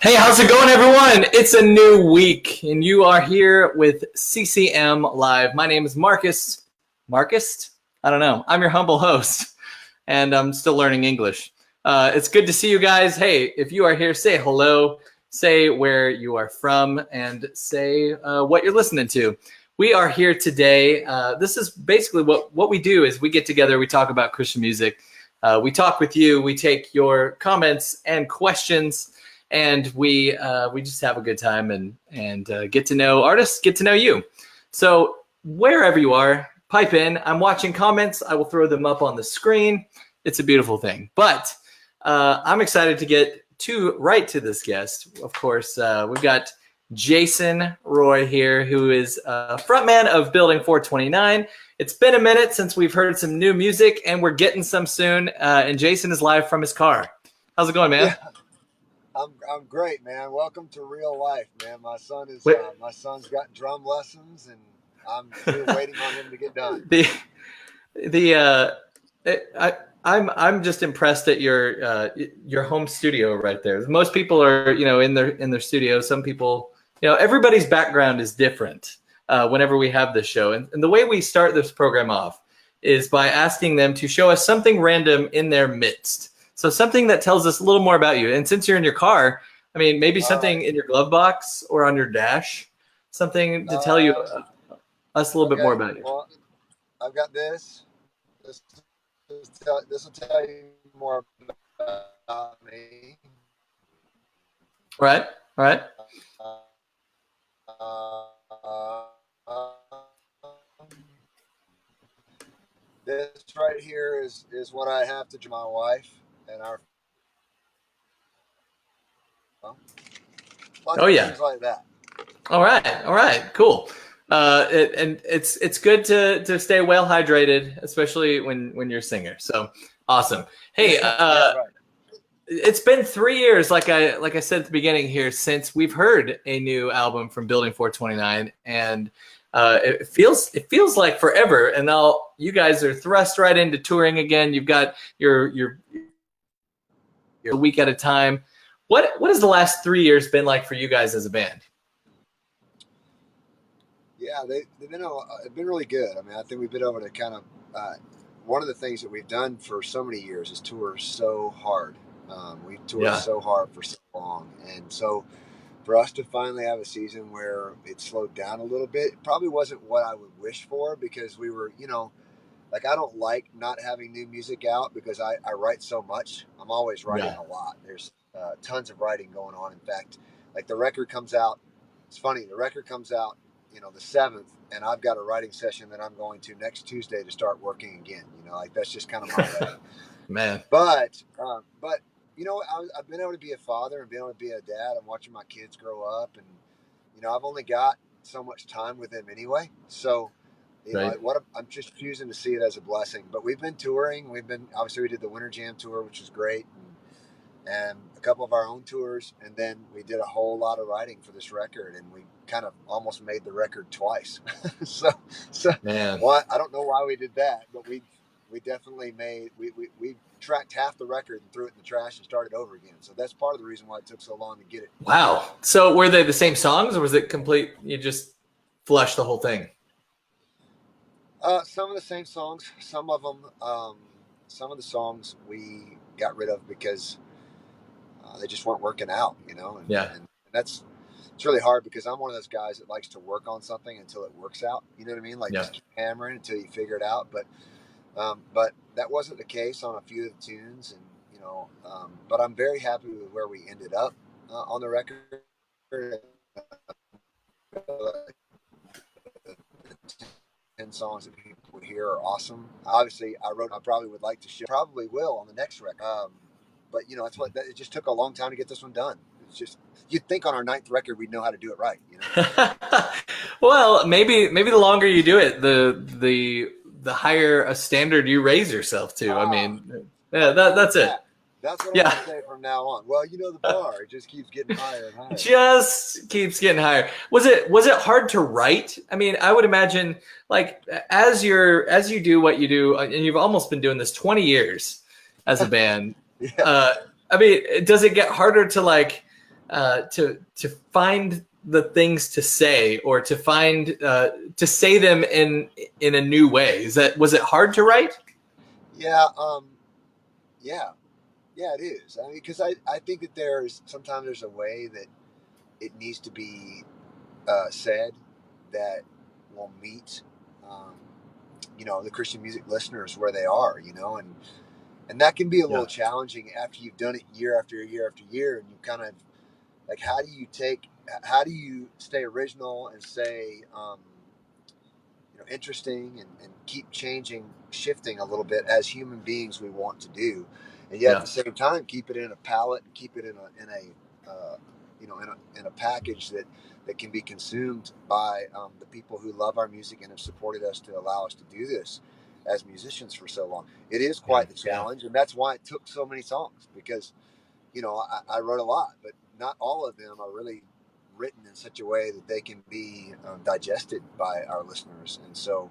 Hey, how's it going, everyone? It's a new week, and you are here with CCM Live. My name is Marcus. Marcus? I don't know. I'm your humble host, and I'm still learning English. It's good to see you guys. Hey, if you are here, say hello, say where you are from, and say what you're listening to. We are here today. This is basically what we do is we get together, we talk about Christian music. We talk with you. We take your comments and questions, and we just have a good time and get to know artists, get to know you. So wherever you are, pipe in. I'm watching comments. I will throw them up on the screen. It's a beautiful thing. But I'm excited to get right to this guest. Of course, we've got Jason Roy here, who is frontman of Building 429. It's been a minute since we've heard some new music, and we're getting some soon. And Jason is live from his car. How's it going, man? Yeah. I'm great, man. Welcome to real life, man. My son's got drum lessons, and I'm still waiting on him to get done. I'm just impressed at your home studio right there. Most people are in their studio. Some people, everybody's background is different. Whenever we have this show, and the way we start this program off is by asking them to show us something random in their midst. So something that tells us a little more about you. And since you're in your car, I mean, maybe something in your glove box or on your dash, something to tell you us a little bit more about you. Well, I've got this. This will tell you more about me. All right. This right here is what I have to my wife and our. Things like that. All right, cool. And it's good to stay well hydrated, especially when you're a singer. So awesome. Hey, right. It's been 3 years, like I said at the beginning here, since we've heard a new album from Building 429, and it feels like forever. And now you guys are thrust right into touring again. You've got your week at a time. What has the last 3 years been like for you guys as a band? Yeah, they've been really good. I mean, I think we've been able to kind of one of the things that we've done for so many years is tour so hard. We've toured so hard for so long, and so for us to finally have a season where it slowed down a little bit, it probably wasn't what I would wish for, because we were, I don't like not having new music out because I write so much. I'm always writing a lot. There's tons of writing going on. In fact, like the record comes out. It's funny. The record comes out, the 7th, and I've got a writing session that I'm going to next Tuesday to start working again. That's just kind of my way. Man. But I've been able to be a father and been able to be a dad. I'm watching my kids grow up, and I've only got so much time with them anyway. So, I'm just choosing to see it as a blessing. But we've been touring. We did the Winter Jam tour, which was great, and a couple of our own tours, and then we did a whole lot of writing for this record, and we kind of almost made the record twice. so man, I don't know why we did that, but we definitely we tracked half the record and threw it in the trash and started over again. So that's part of the reason why it took so long to get it. Wow. So were they the same songs, or was it complete? You just flushed the whole thing? Some of the same songs. Some of them. Some of the songs we got rid of because they just weren't working out. And it's really hard because I'm one of those guys that likes to work on something until it works out. You know what I mean? Just keep hammering until you figure it out. But that wasn't the case on a few of the tunes, and but I'm very happy with where we ended up on the record. 10 songs that people would hear are awesome. Obviously, I probably would like to share, probably will on the next record. But it just took a long time to get this one done. It's just, you'd think on our 9th record we'd know how to do it right. Well, maybe the longer you do it, the higher a standard you raise yourself to. I mean, that's it. That's what I'm going to say from now on. Well, the bar, it just keeps getting higher and higher. Just keeps getting higher. Was it hard to write? I mean, I would imagine, like, as you do what you do, and you've almost been doing this 20 years as a band. I mean, does it get harder to, like, to find the things to say, or to find to say them in a new way? Was it hard to write? Yeah, yeah, yeah, it is. I mean, because I think that sometimes there's a way that it needs to be said that will meet, um, the Christian music listeners where they are, and that can be a Yeah. little challenging after you've done it year after year after year, and you kind of like, how do you stay original and stay, interesting, and keep changing, shifting a little bit as human beings we want to do, and yet at Yeah. the same time keep it in a palette and keep it in a package that can be consumed by the people who love our music and have supported us to allow us to do this as musicians for so long. It is quite the challenge, and that's why it took so many songs, because I wrote a lot, but not all of them are really written in such a way that they can be digested by our listeners. And so,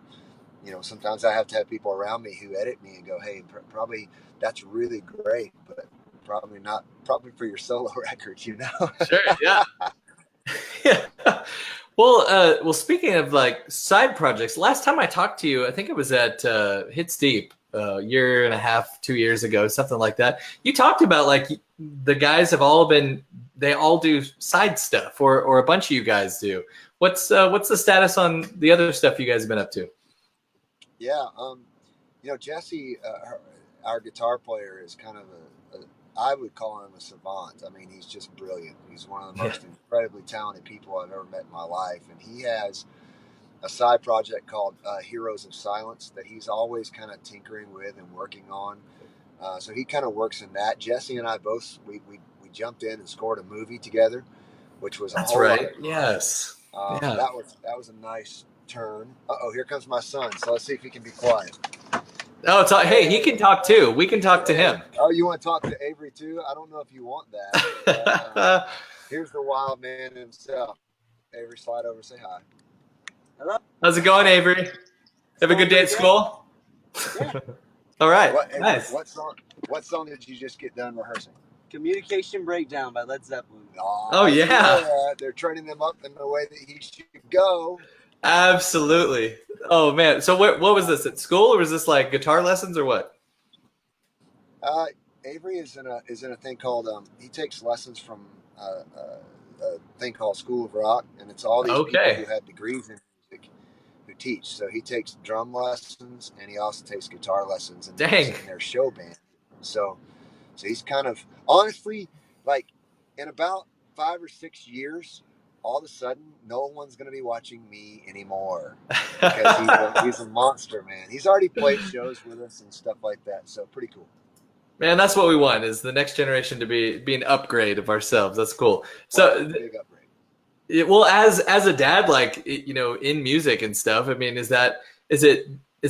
sometimes I have to have people around me who edit me and go, "Hey, probably that's really great, but probably for your solo record." Sure. Yeah. Yeah. Well, speaking of like side projects, last time I talked to you, I think it was at Hits Deep, a year and a half, 2 years ago, something like that. You talked about like the guys they all do side stuff, or a bunch of you guys do. What's the status on the other stuff you guys have been up to? Yeah, Jesse, our guitar player, is kind of I would call him a savant. I mean, he's just brilliant. He's one of the most incredibly talented people I've ever met in my life. And he has a side project called Heroes of Silence that he's always kind of tinkering with and working on. So he kind of works in that. Jesse and I both, we jumped in and scored a movie together, which was That's right. Yes. Yeah. That was a nice turn. Uh-oh, here comes my son. So let's see if he can be quiet. Oh, hey, he can talk too. We can talk to him. Oh, you want to talk to Avery too? I don't know if you want that. Here's the wild man himself. Avery, slide over, say hi. Hello. How's it going, Avery? Have a good day at school? Yeah. All right. Nice. What song did you just get done rehearsing? Communication Breakdown by Led Zeppelin. Oh yeah. They're training them up in the way that he should go. Absolutely. Oh man. So what was this, at school, or was this like guitar lessons, or what? Avery is in a thing called he takes lessons from a thing called School of Rock, and it's all these people who have degrees in music who teach. So he takes drum lessons, and he also takes guitar lessons, and in their show band. So he's kind of, honestly, like, in about 5 or 6 years, all of a sudden, no one's going to be watching me anymore, because he's a monster, man. He's already played shows with us and stuff like that, so pretty cool. Man, that's what we want, is the next generation to be an upgrade of ourselves. That's cool. So, big upgrade. Well, as a dad, like, in music and stuff, I mean, is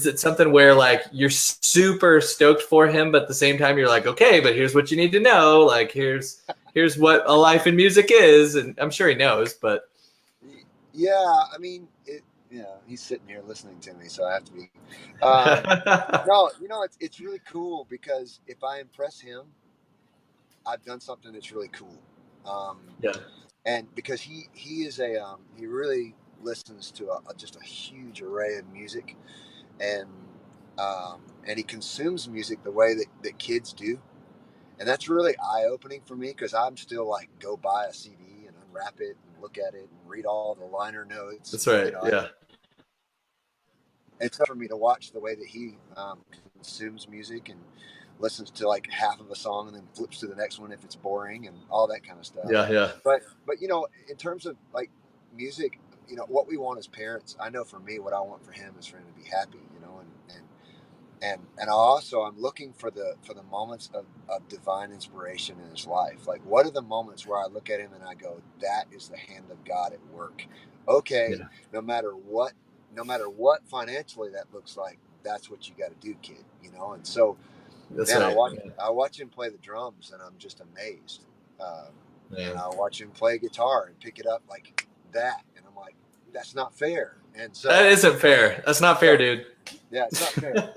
it something where like you're super stoked for him, but at the same time you're like, okay, but here's what you need to know. Like, here's what a life in music is, and I'm sure he knows, but yeah, I mean, he's sitting here listening to me, so I have to be. No, it's really cool, because if I impress him, I've done something that's really cool. Yeah, and because he is he really listens to just a huge array of music, and he consumes music the way that kids do. And that's really eye-opening for me, because I'm still like, go buy a CD and unwrap it and look at it and read all the liner notes. That's right. Yeah. It's tough for me to watch the way that he consumes music and listens to like half of a song and then flips to the next one if it's boring and all that kind of stuff. Yeah. But in terms of like music, what we want as parents, I know for me, what I want for him is for him to be happy, and also I'm looking for the moments of divine inspiration in his life. Like, what are the moments where I look at him and I go, that is the hand of God at work? Okay, yeah. No matter what financially that looks like, that's what you got to do, kid. And so man, right. I watch him play the drums, and I'm just amazed. And I watch him play guitar and pick it up like that, and I'm like, that's not fair. And so that isn't fair. That's not fair, dude. Yeah, it's not fair.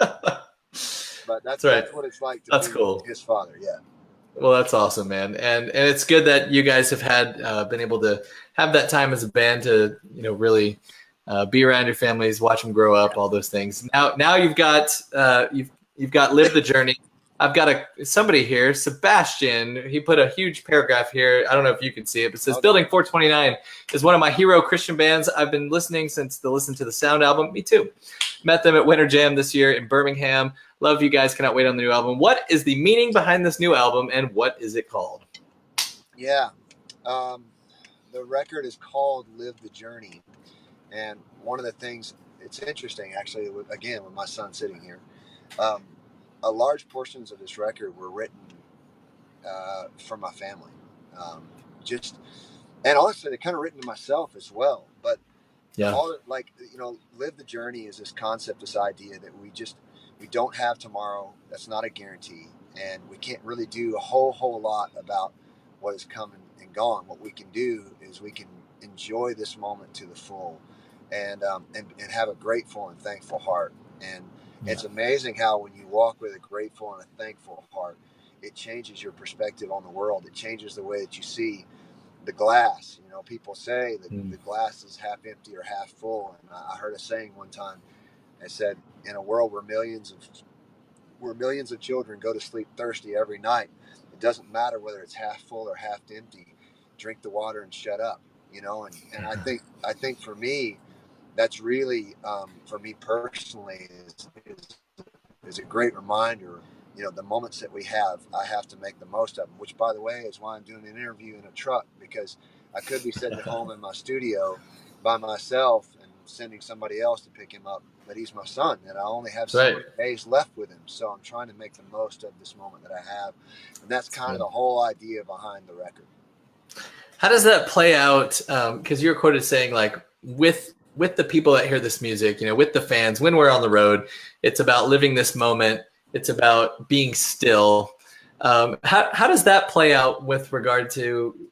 But that's right. That's what it's like to that's be cool. his father. Yeah. Well, that's awesome, man. And it's good that you guys have had been able to have that time as a band to, really be around your families, watch them grow up, all those things. Now you've got you've got Live the Journey. I've got somebody here, Sebastian. He put a huge paragraph here. I don't know if you can see it, but it says Building 429 is one of my hero Christian bands. I've been listening since the Listen to the Sound album. Me too. Met them at Winter Jam this year in Birmingham. Love you guys. Cannot wait on the new album. What is the meaning behind this new album, and what is it called? Yeah. The record is called Live the Journey. And one of the things, it's interesting, actually, again, with my son sitting here, a large portions of this record were written for my family. And honestly, they're kind of written to myself as well. But yeah, Live the Journey is this concept, this idea that we don't have tomorrow. That's not a guarantee. And we can't really do a whole lot about what is coming and gone. What we can do is we can enjoy this moment to the full and have a grateful and thankful heart. And it's amazing how when you walk with a grateful and a thankful heart, it changes your perspective on the world. It changes the way that you see the glass. People say that the glass is half empty or half full. And I heard a saying one time. It said, in a world where millions of children go to sleep thirsty every night, it doesn't matter whether it's half full or half empty. Drink the water and shut up. And I think for me, that's really, for me personally, is a great reminder. The moments that we have, I have to make the most of them, which, by the way, is why I'm doing an interview in a truck, because I could be sitting at home in my studio by myself and sending somebody else to pick him up, but he's my son, and I only have 7 days left with him, so I'm trying to make the most of this moment that I have, and that's kind of the whole idea behind the record. How does that play out? Because you're quoted saying, like, with the people that hear this music, with the fans, when we're on the road, it's about living this moment. It's about being still. How does that play out with regard to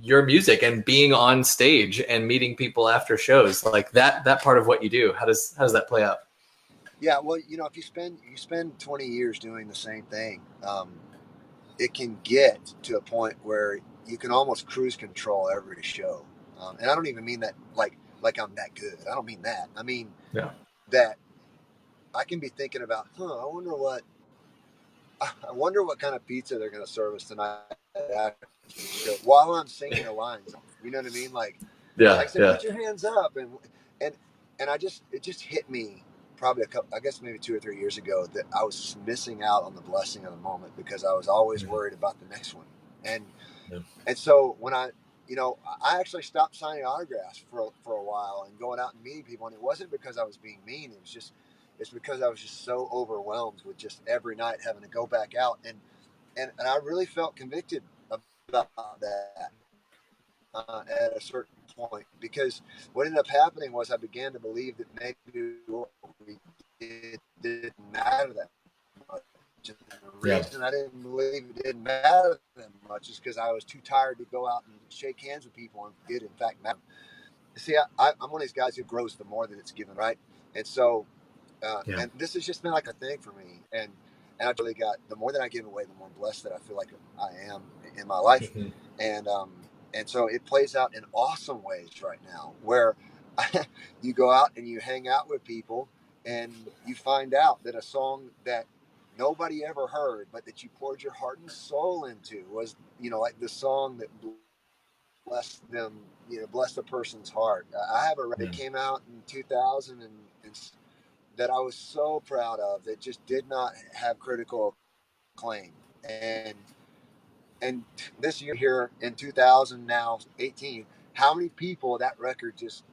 your music and being on stage and meeting people after shows, like that part of what you do? How does that play out? Yeah, well, if you spend 20 years doing the same thing, it can get to a point where you can almost cruise control every show. And I don't even mean that like I'm that good. I don't mean that. I mean that I can be thinking about, I wonder what kind of pizza they're going to serve us tonight while I'm singing the lines. You know what I mean? Like I said, put your hands up, and it just hit me probably maybe 2 or 3 years ago that I was missing out on the blessing of the moment because I was always worried about the next one. And so when I actually stopped signing autographs for a while and going out and meeting people, and it wasn't because I was being mean. It's because I was just so overwhelmed with just every night having to go back out, and I really felt convicted about that at a certain point, because what ended up happening was I began to believe that maybe what we didn't matter that much. And the reason I didn't believe it didn't matter that much is because I was too tired to go out and shake hands with people and did in fact matter. See, I'm one of these guys who grows the more that it's given, right? And so and this has just been like a thing for me, and I really got, the more that I give away, the more blessed that I feel like I am in my life. And so it plays out in awesome ways right now, where you go out and you hang out with people and you find out that a song that nobody ever heard, but that you poured your heart and soul into was, like the song that blessed them, blessed a person's heart. I have a record that came out in 2000 and that I was so proud of, that just did not have critical acclaim. And this year here in 2018, how many people that record just,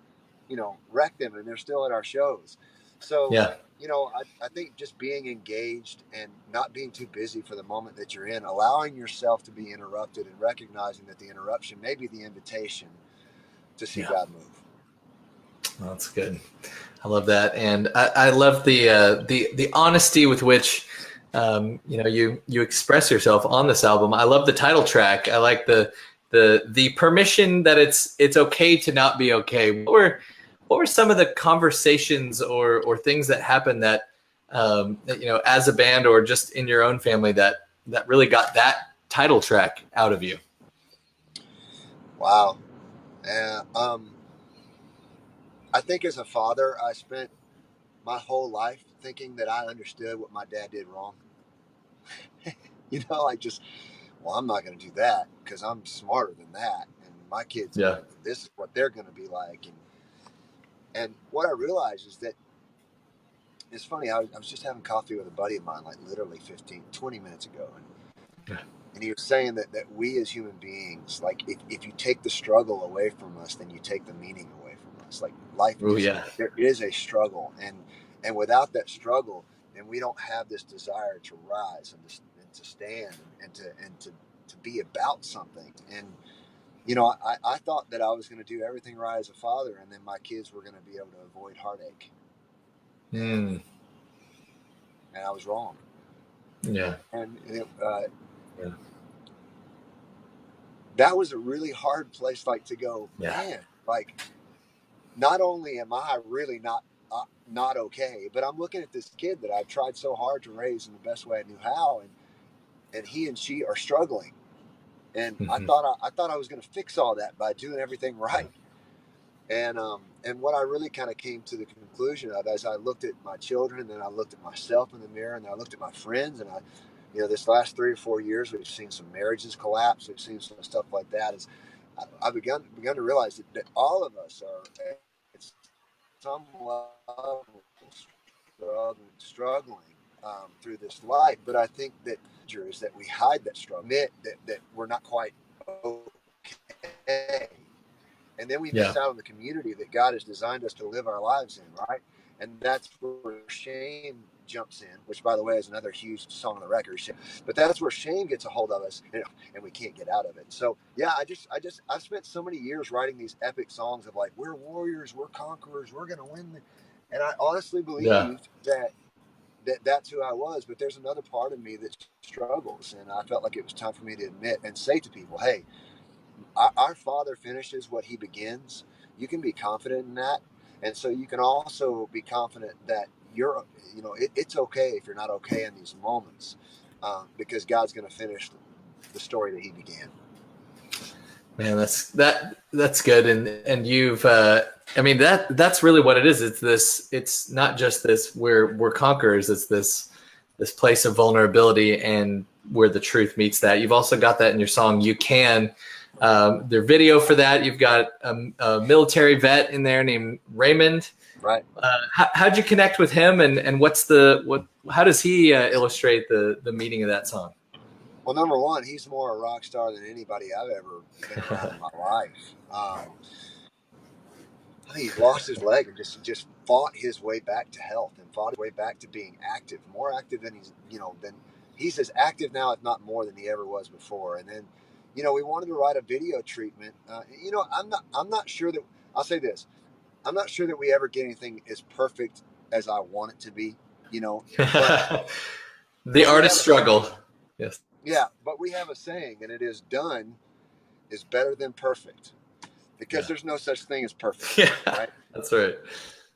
wrecked them, and they're still at our shows. So, I think just being engaged and not being too busy for the moment that you're in, allowing yourself to be interrupted and recognizing that the interruption may be the invitation to see God move. Well, that's good. I love that, and I love the honesty with which you express yourself on this album. I love the title track. I like the permission that it's okay to not be okay. What were some of the conversations or things that happened that as a band or just in your own family that really got that title track out of you? Wow. And I think as a father, I spent my whole life thinking that I understood what my dad did wrong. Like just, well, I'm not going to do that because I'm smarter than that, and my kids, this is what they're going to be like. And what I realized is that it's funny. I was just having coffee with a buddy of mine, like literally 20 minutes ago, and he was saying that we as human beings, like if you take the struggle away from us, then you take the meaning away from us. Like life, there is a struggle, and without that struggle, then we don't have this desire to rise and to stand and to be about something. And I thought that I was going to do everything right as a father, and then my kids were going to be able to avoid heartache. And I was wrong. Yeah. And that was a really hard place, like to go, man, like not only am I really not okay, but I'm looking at this kid that I've tried so hard to raise in the best way I knew how, and he and she are struggling. And I thought I was going to fix all that by doing everything right. And what I really kind of came to the conclusion of, as I looked at my children, and then I looked at myself in the mirror, and then I looked at my friends, and this last 3 or 4 years, we've seen some marriages collapse. We've seen some stuff like that. I've begun to realize that all of us are at some level struggling through this life. But I think that is that we hide that struggle, admit that we're not quite okay. And then we miss out on the community that God has designed us to live our lives in, right? And that's where shame jumps in, which, by the way, is another huge song on the record. But that's where shame gets a hold of us, and we can't get out of it. So, yeah, I've spent so many years writing these epic songs of like, we're warriors, we're conquerors, we're going to win. And I honestly believed that's who I was. But there's another part of me that struggles, and I felt like it was time for me to admit and say to people, hey, our Father finishes what he begins. You can be confident in that. And so you can also be confident that it's okay if you're not okay in these moments, because God's going to finish the story that he began. Man, that's good. And you've, that's really what it is. It's not just this, we're conquerors. It's this place of vulnerability and where the truth meets that. You've also got that in your song, You Can. Their video for that, you've got a military vet in there named Raymond. Right. How'd you connect with him, and how does he illustrate the meaning of that song? Well, number one, he's more a rock star than anybody I've ever been around in my life. I think he lost his leg and just fought his way back to health and fought his way back to being active, more active than he's as active now, if not more, than he ever was before. And then, we wanted to write a video treatment. I'm not sure that, I'll say this, I'm not sure that we ever get anything as perfect as I want it to be, but the artist struggle. Yes. Yeah, but we have a saying, and it is, done is better than perfect, because there's no such thing as perfect. Yeah, right? That's right.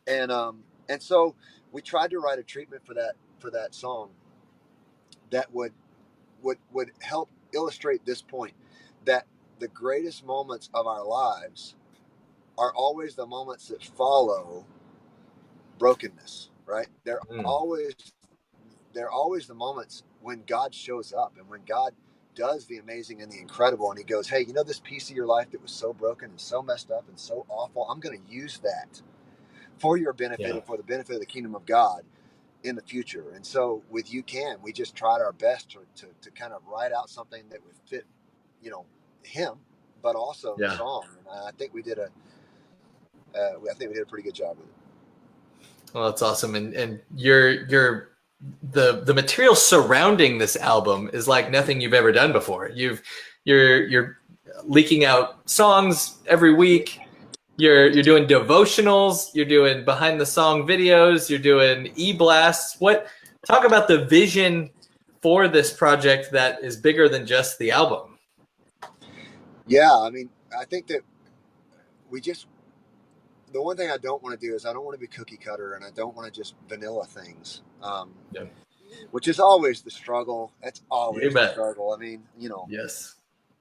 And so we tried to write a treatment for that song that would help illustrate this point, that the greatest moments of our lives are always the moments that follow brokenness, right? They're always the moments when God shows up and when God does the amazing and the incredible, and he goes, hey, this piece of your life that was so broken and so messed up and so awful, I'm going to use that for your benefit and for the benefit of the kingdom of God in the future. And so with You Can, we just tried our best to kind of write out something that would fit, him, but also the song. And I think we did a pretty good job with it. Well, that's awesome. And you're the material surrounding this album is like nothing you've ever done before. You're leaking out songs every week. You're doing devotionals. You're doing behind the song videos. You're doing e-blasts. Talk about the vision for this project that is bigger than just the album. Yeah, I think that the one thing I don't want to do is I don't want to be cookie cutter, and I don't want to just vanilla things. which is always the struggle. That's always You the bet. struggle. I mean, Yes.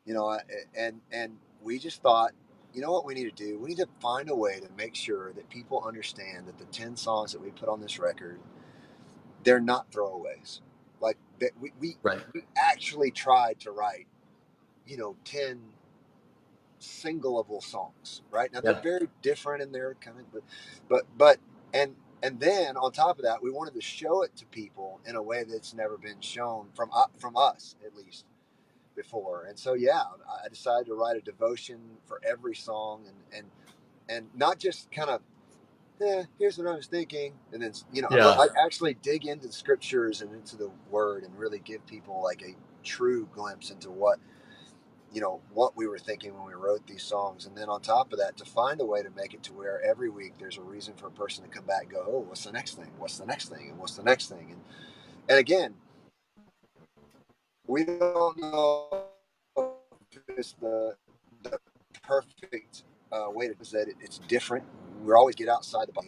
and we just thought, you know what we need to do? We need to find a way to make sure that people understand that the 10 songs that we put on this record, they're not throwaways. Like that we Right. actually tried to write, 10 singleable songs, right? Now they're very different in their kind of, but and then on top of that, we wanted to show it to people in a way that's never been shown from us at least before. And so yeah, I decided to write a devotion for every song, and not just kind of here's what I was thinking, and then I actually dig into the scriptures and into the word and really give people like a true glimpse into what we were thinking when we wrote these songs. And then on top of that, to find a way to make it to where every week there's a reason for a person to come back and go, oh, what's the next thing? What's the next thing? And what's the next thing? And again, we don't know if it's the perfect way to say it. It's different. We always get outside the box,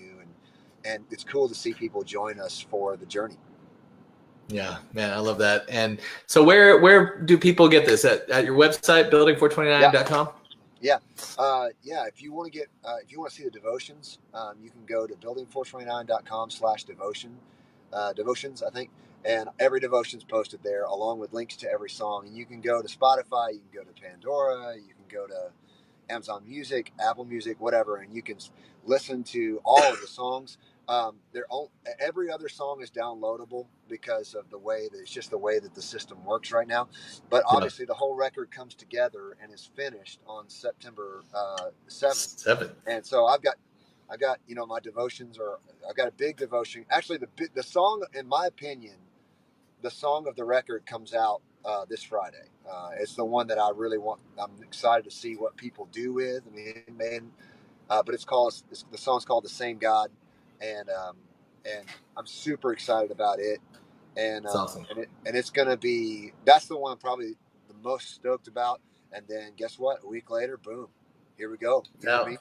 and it's cool to see people join us for the journey. Yeah, man, I love that. And so where do people get this? At your website, building429.com? Yeah. If you want to see the devotions, you can go to building429.com/devotion, devotions, I think. And every devotion's posted there along with links to every song. And you can go to Spotify, you can go to Pandora, you can go to Amazon Music, Apple Music, whatever, and you can listen to all of the songs. Every other song is downloadable because of the way that the system works right now. But obviously, the whole record comes together and is finished on September 7th. And so I've got my devotions I've got a big devotion. Actually, the song, in my opinion, the song of the record comes out this Friday. It's the one that I really want. I'm excited to see what people do with. I mean, but the song's called "The Same God," and I'm super excited about it. And awesome. And it's gonna be, that's the one I'm probably the most stoked about. And then guess what? A week later, boom, here we go. You know what I mean?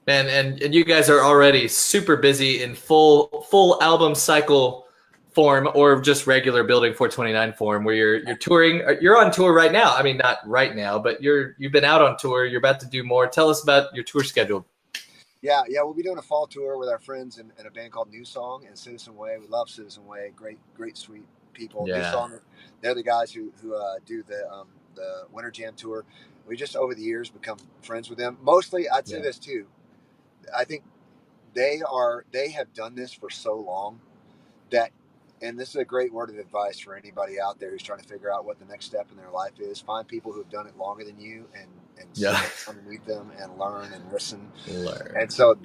Man, and you guys are already super busy in full album cycle form, or just regular Building 429 form, where you're touring. You're on tour right now. I mean, not right now, but you've been out on tour. You're about to do more. Tell us about your tour schedule. Yeah, we'll be doing a fall tour with our friends in a band called New Song and Citizen Way. We love Citizen Way. Great, sweet people. Yeah. New Song, they're the guys who do the Winter Jam tour. We just over the years become friends with them. Mostly, I'd say this too. I think they have done this for so long that, and this is a great word of advice for anybody out there who's trying to figure out what the next step in their life is. Find people who have done it longer than you and sit underneath them and learn and listen. And so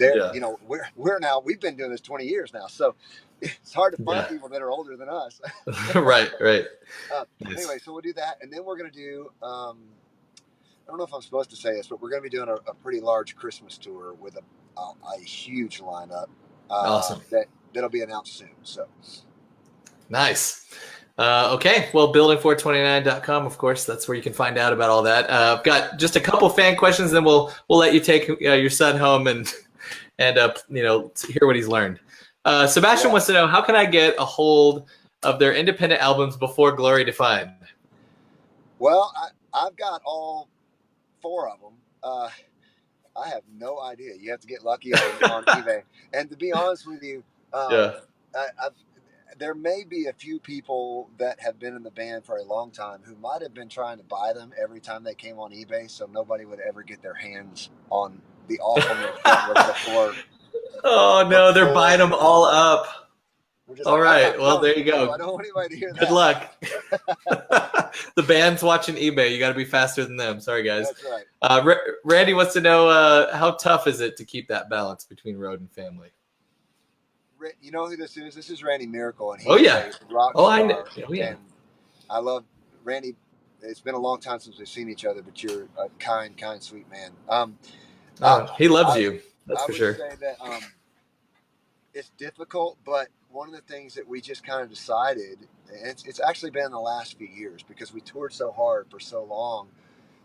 we've been doing this 20 years now. So it's hard to find people that are older than us. Right. Anyway, so we'll do that. And then we're going to do, I don't know if I'm supposed to say this, but we're going to be doing a pretty large Christmas tour with a huge lineup. Awesome. That'll be announced soon. So nice. Okay, well, building429.com, of course, that's where you can find out about all that. I've got just a couple fan questions, then we'll let you take your son home and hear what he's learned. Sebastian wants to know, how can I get a hold of their independent albums before Glory Defined? Well, I've got all 4 of them. I have no idea. You have to get lucky on eBay. And to be honest with you, there may be a few people that have been in the band for a long time who might have been trying to buy them every time they came on eBay, so nobody would ever get their hands on the awfulness that was before. Oh no, they're buying them all up. All right, well, there you go. I don't want anybody to hear that. Good luck. The band's watching eBay. You got to be faster than them. Sorry, guys. That's right. Randy wants to know, how tough is it to keep that balance between road and family? You know who this is? This is Randy Miracle, and he's a rock star. I know. And I love Randy. It's been a long time since we've seen each other, but you're a kind, sweet man. He loves you. That's for sure. I would say that it's difficult, but one of the things that we just kind of decided, and it's actually been in the last few years because we toured so hard for so long,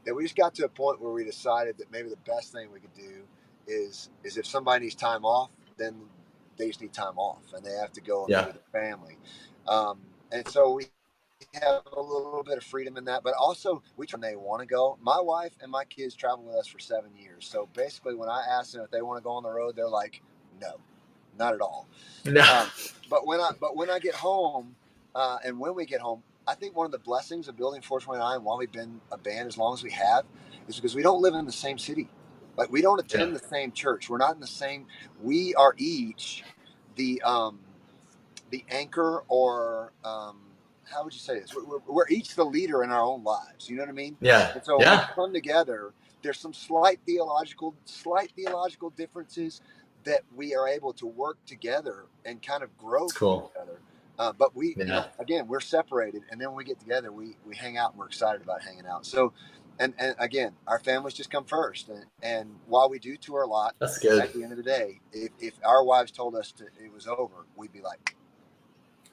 that we just got to a point where we decided that maybe the best thing we could do is if somebody needs time off, then they just need time off and they have to go and Yeah. be with their family. And so we have a little bit of freedom in that, but also we try when they want to go. My wife and my kids traveled with us for 7 years. So basically when I ask them if they want to go on the road, they're like, no, not at all. No. But when I get home, and when we get home, I think one of the blessings of building 429 while we've been a band as long as we have is because we don't live in the same city. Like we don't attend the same church. We're not in the same. We are each the anchor, or how would you say this? We're each the leader in our own lives. You know what I mean? Yeah. And so when we come together, there's some slight theological differences that we are able to work together and kind of grow together. But we, you know, again, we're separated, and then when we get together, we hang out, and we're excited about hanging out. So, and again, our families just come first. And while we do tour a lot, that's good. At the end of the day, if our wives told us it was over, we'd be like,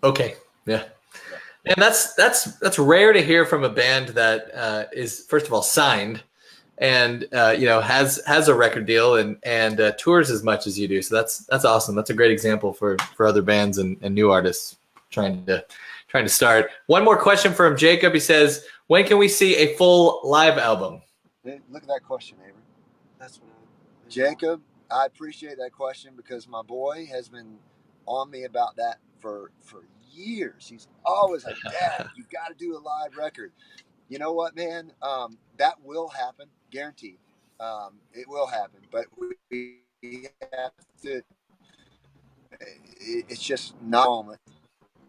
okay, yeah. And that's rare to hear from a band that is, first of all, signed and you know, has a record deal and tours as much as you do. So that's awesome. That's a great example for other bands and new artists trying to start. One more question from Jacob. He says, when can we see a full live album? Look at that question, Avery. That's what Jacob, I appreciate that question because my boy has been on me about that for years. He's always like, Dad, you got to do a live record. You know what, man? That will happen, guaranteed. It will happen, but we have to. It's just not a moment.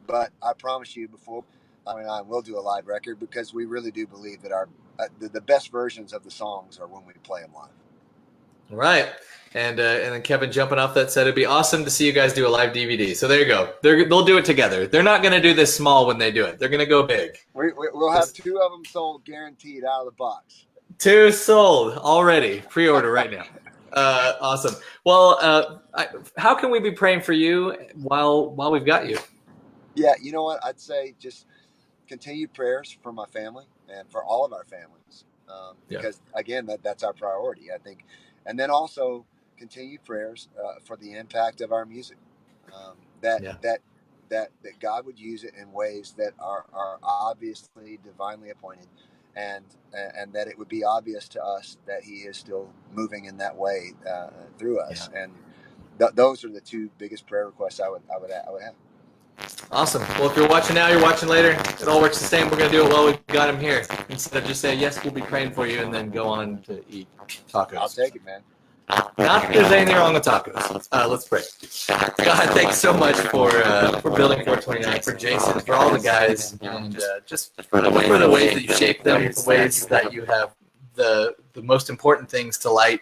But I promise you, before I will do a live record because we really do believe that our the best versions of the songs are when we play them live. All right. And then Kevin jumping off that said it'd be awesome to see you guys do a live DVD. So there you go. They'll do it together. They're not going to do this small when they do it. They're going to go big. We'll have 2 of them sold guaranteed out of the box. 2 sold already. Pre-order right now. Awesome. Well, how can we be praying for you while we've got you? Yeah, you know what? I'd say just continued prayers for my family and for all of our families, because again, that's our priority, I think. And then also continued prayers for the impact of our music, that God would use it in ways that are obviously divinely appointed, and that it would be obvious to us that He is still moving in that way through us. And those are the 2 biggest prayer requests I would have. Awesome. Well, if you're watching now, you're watching later. It all works the same. We're going to do it while we've got him here. Instead of just saying, yes, we'll be praying for you, and then go on to eat tacos. I'll take it, man. Not that there's anything wrong with tacos. Let's pray. God, thanks so much for building 429, for Jason, for all the guys, and just for the ways that you shape them, the ways that you have the most important things to light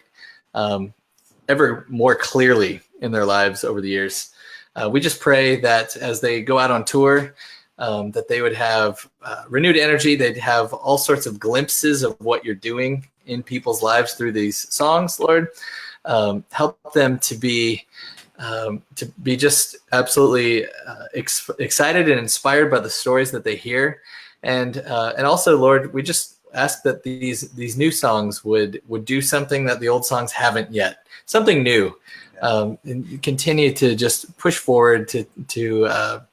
ever more clearly in their lives over the years. We just pray that as they go out on tour, that they would have renewed energy. They'd have all sorts of glimpses of what you're doing in people's lives through these songs, Lord. Help them to be just absolutely excited and inspired by the stories that they hear. And also, Lord, we just ask that these new songs would do something that the old songs haven't yet, something new. And continue to just push forward to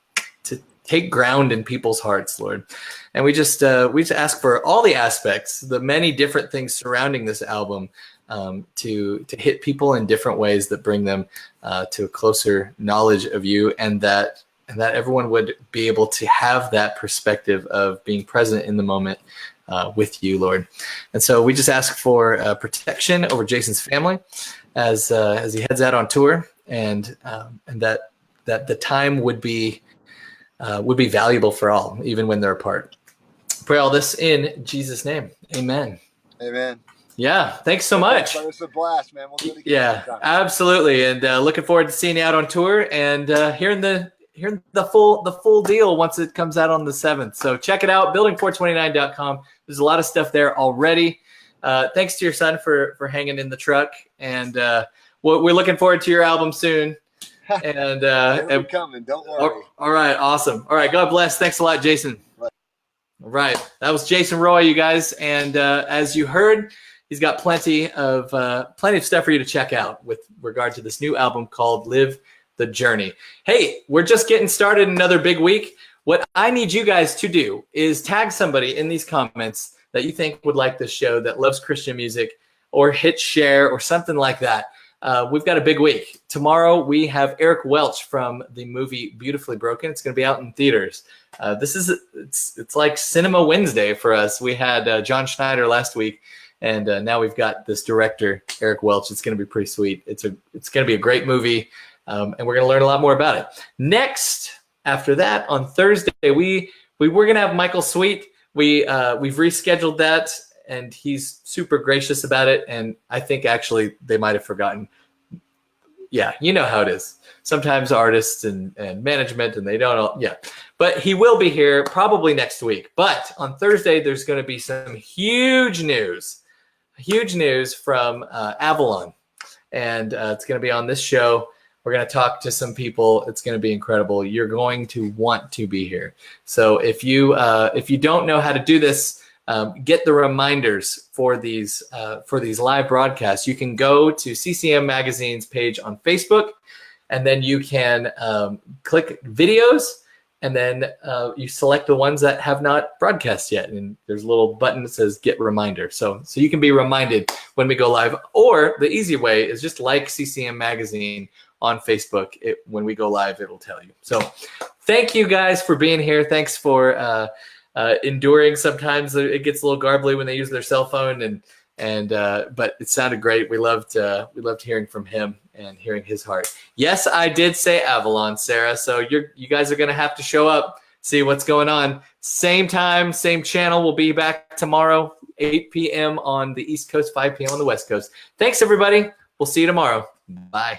take ground in people's hearts, Lord. And we just ask for all the aspects, the many different things surrounding this album, to hit people in different ways that bring them to a closer knowledge of you, and that everyone would be able to have that perspective of being present in the moment with you, Lord. And so we just ask for protection over Jason's family as he heads out on tour, and that the time would be valuable for all, even when they're apart. Pray all this in Jesus' name. Amen. Amen. Yeah, thanks so much. It was a blast, man. We'll do it again. Yeah, absolutely. And looking forward to seeing you out on tour and hearing the full deal once it comes out on the 7th. So check it out, building429.com. There's a lot of stuff there already. Thanks to your son for hanging in the truck, and we're looking forward to your album soon. And we're coming. Don't worry. All right, awesome. All right, God bless. Thanks a lot, Jason. Right. All right, that was Jason Roy, you guys, and as you heard, he's got plenty of stuff for you to check out with regard to this new album called Live the journey. Hey, we're just getting started, another big week. What I need you guys to do is tag somebody in these comments that you think would like this show, that loves Christian music, or hit share or something like that. We've got a big week. Tomorrow we have Eric Welch from the movie Beautifully Broken. It's going to be out in theaters. It's like Cinema Wednesday for us. We had John Schneider last week, and now we've got this director, Eric Welch. It's going to be pretty sweet. It's going to be a great movie, and we're going to learn a lot more about it. Next, after that, on Thursday, we're going to have Michael Sweet. We've rescheduled that, and he's super gracious about it. And I think actually they might have forgotten. Yeah, you know how it is. Sometimes artists and management, and they don't all, yeah. But he will be here probably next week. But on Thursday, there's going to be some huge news from Avalon. And it's going to be on this show. We're going to talk to some people. It's going to be incredible. You're going to want to be here. So if you don't know how to do this, get the reminders for these live broadcasts. You can go to CCM Magazine's page on Facebook, and then you can click videos, and then you select the ones that have not broadcast yet. And there's a little button that says Get Reminder. So you can be reminded when we go live. Or the easy way is just like CCM Magazine on Facebook. When we go live, it'll tell you. So thank you guys for being here. Thanks for enduring. Sometimes it gets a little garbly when they use their cell phone, but it sounded great. We loved hearing from him and hearing his heart. Yes, I did say Avalon, Sarah. So you guys are going to have to show up, see what's going on. Same time, same channel. We'll be back tomorrow, 8 p.m. on the East Coast, 5 p.m. on the West Coast. Thanks, everybody. We'll see you tomorrow. Bye.